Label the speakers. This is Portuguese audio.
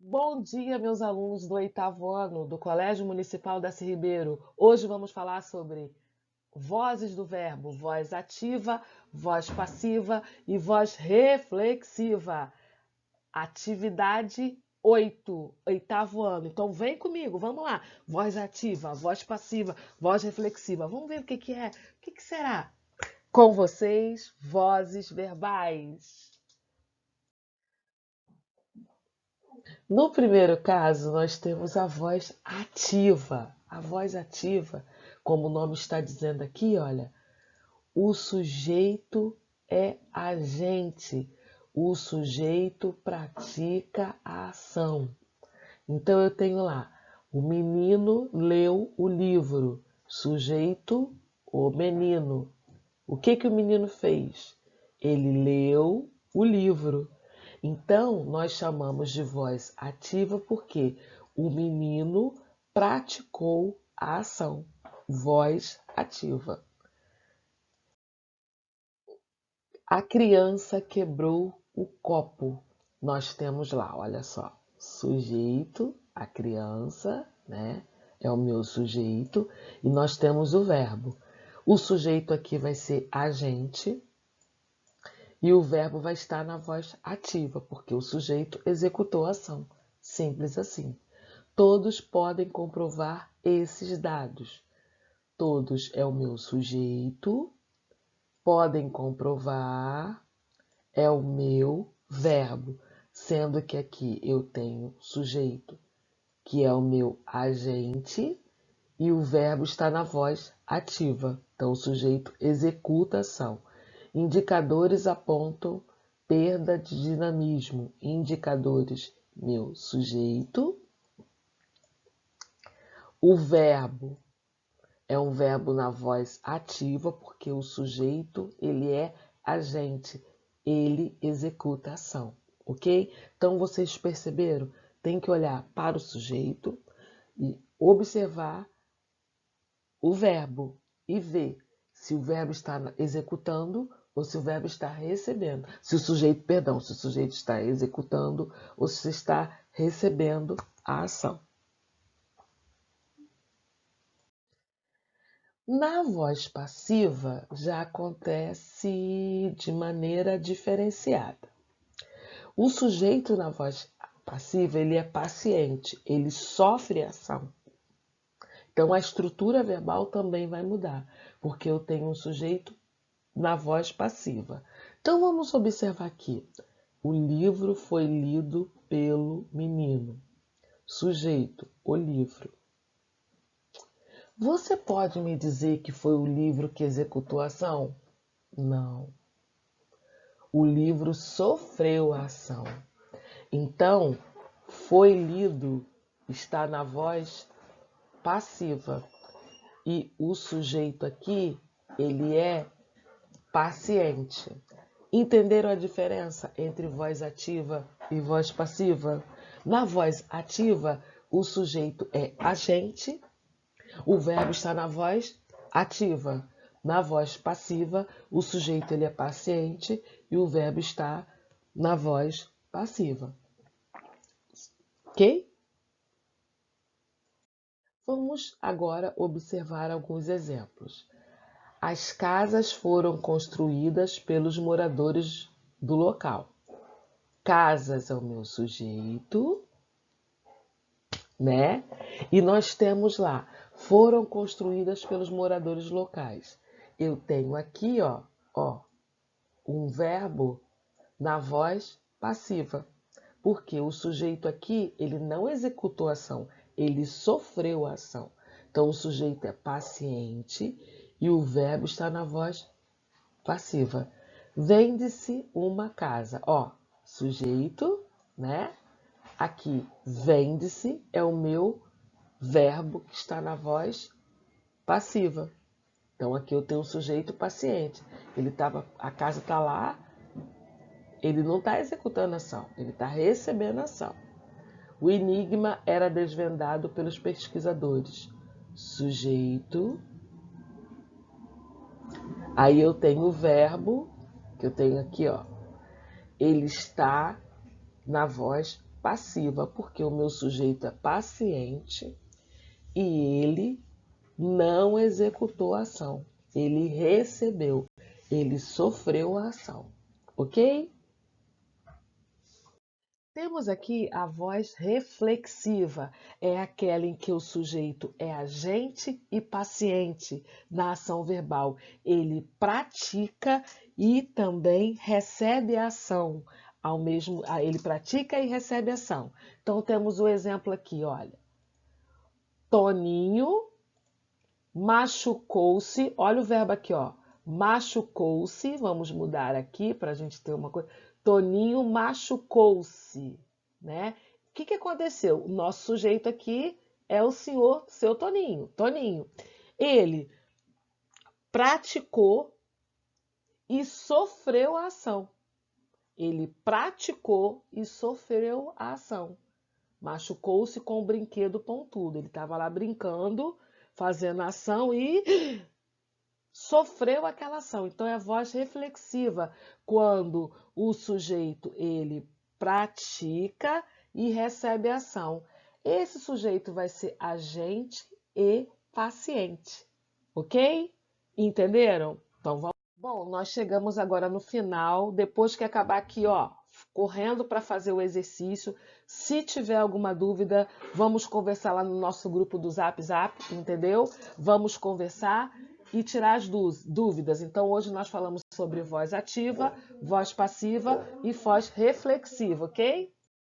Speaker 1: Bom dia, meus alunos do oitavo ano do Colégio Municipal Darcy Ribeiro. Hoje vamos falar sobre vozes do verbo, voz ativa, voz passiva e voz reflexiva. Atividade 8, oitavo ano. Então vem comigo, vamos lá. Voz ativa, voz passiva, voz reflexiva. Vamos ver o que é. O que será? Com vocês, vozes verbais. No primeiro caso, nós temos a voz ativa. A voz ativa, como o nome está dizendo aqui, olha, o sujeito é agente. O sujeito pratica a ação. Então eu tenho lá, o menino leu o livro. Sujeito, o menino. O que o menino fez? Ele leu o livro. Então, nós chamamos de voz ativa porque o menino praticou a ação. Voz ativa. A criança quebrou o copo. Nós temos lá, olha só, sujeito, a criança, né? É o meu sujeito. E nós temos o verbo. O sujeito aqui vai ser agente. E o verbo vai estar na voz ativa, porque o sujeito executou a ação. Simples assim. Todos podem comprovar esses dados. Todos é o meu sujeito, podem comprovar, é o meu verbo, sendo que aqui eu tenho sujeito, que é o meu agente, e o verbo está na voz ativa. Então, o sujeito executa a ação. Indicadores apontam perda de dinamismo. Indicadores, meu sujeito. O verbo é um verbo na voz ativa, porque o sujeito, ele é agente. Ele executa a ação, ok? Então, vocês perceberam? Tem que olhar para o sujeito e observar o verbo e ver se o verbo está executando ou se o verbo está recebendo. Se o sujeito, perdão, se o sujeito está executando ou se está recebendo a ação. Na voz passiva já acontece de maneira diferenciada. O sujeito na voz passiva, ele é paciente, ele sofre a ação. Então a estrutura verbal também vai mudar, porque eu tenho um sujeito na voz passiva. Então vamos observar aqui. O livro foi lido pelo menino. Sujeito, o livro. Você pode me dizer que foi o livro que executou a ação? Não. O livro sofreu a ação. Então, foi lido está na voz passiva. E o sujeito aqui, ele é paciente. Entenderam a diferença entre voz ativa e voz passiva? Na voz ativa, o sujeito é agente, o verbo está na voz ativa. Na voz passiva, o sujeito ele é paciente e o verbo está na voz passiva. Ok? Vamos agora observar alguns exemplos. As casas foram construídas pelos moradores do local. Casas é o meu sujeito, né? E nós temos lá, foram construídas pelos moradores locais. Eu tenho aqui, ó, um verbo na voz passiva, porque o sujeito aqui, ele não executou a ação, ele sofreu a ação. Então, o sujeito é paciente e o verbo está na voz passiva. Vende-se uma casa. Ó, sujeito, né? Aqui, vende-se é o meu verbo que está na voz passiva. Então, aqui eu tenho um sujeito paciente. A casa está lá, ele não está executando a ação, ele está recebendo a ação. O enigma era desvendado pelos pesquisadores. Sujeito. Aí eu tenho o verbo, que eu tenho aqui, ó. Ele está na voz passiva, porque o meu sujeito é paciente e ele não executou a ação. Ele recebeu, ele sofreu a ação, ok? Temos aqui a voz reflexiva, é aquela em que o sujeito é agente e paciente na ação verbal. Ele pratica e também recebe a ação. Ele pratica e recebe a ação. Então temos o exemplo aqui, olha. Toninho machucou-se, olha o verbo aqui, ó. Machucou-se, vamos mudar aqui para a gente ter uma coisa. Toninho machucou-se, né? O que aconteceu? O nosso sujeito aqui é o senhor, seu Toninho. Toninho. Ele praticou e sofreu a ação. Ele praticou e sofreu a ação. Machucou-se com o brinquedo pontudo. Ele estava lá brincando, fazendo a ação e sofreu aquela ação. Então é a voz reflexiva quando o sujeito ele pratica e recebe a ação. Esse sujeito vai ser agente e paciente, ok? Entenderam? Então vamos. Bom, nós chegamos agora no final. Depois que acabar aqui, ó, correndo para fazer o exercício. Se tiver alguma dúvida, vamos conversar lá no nosso grupo do Zap, entendeu? Vamos conversar e tirar as dúvidas. Então, hoje nós falamos sobre voz ativa, voz passiva e voz reflexiva, ok?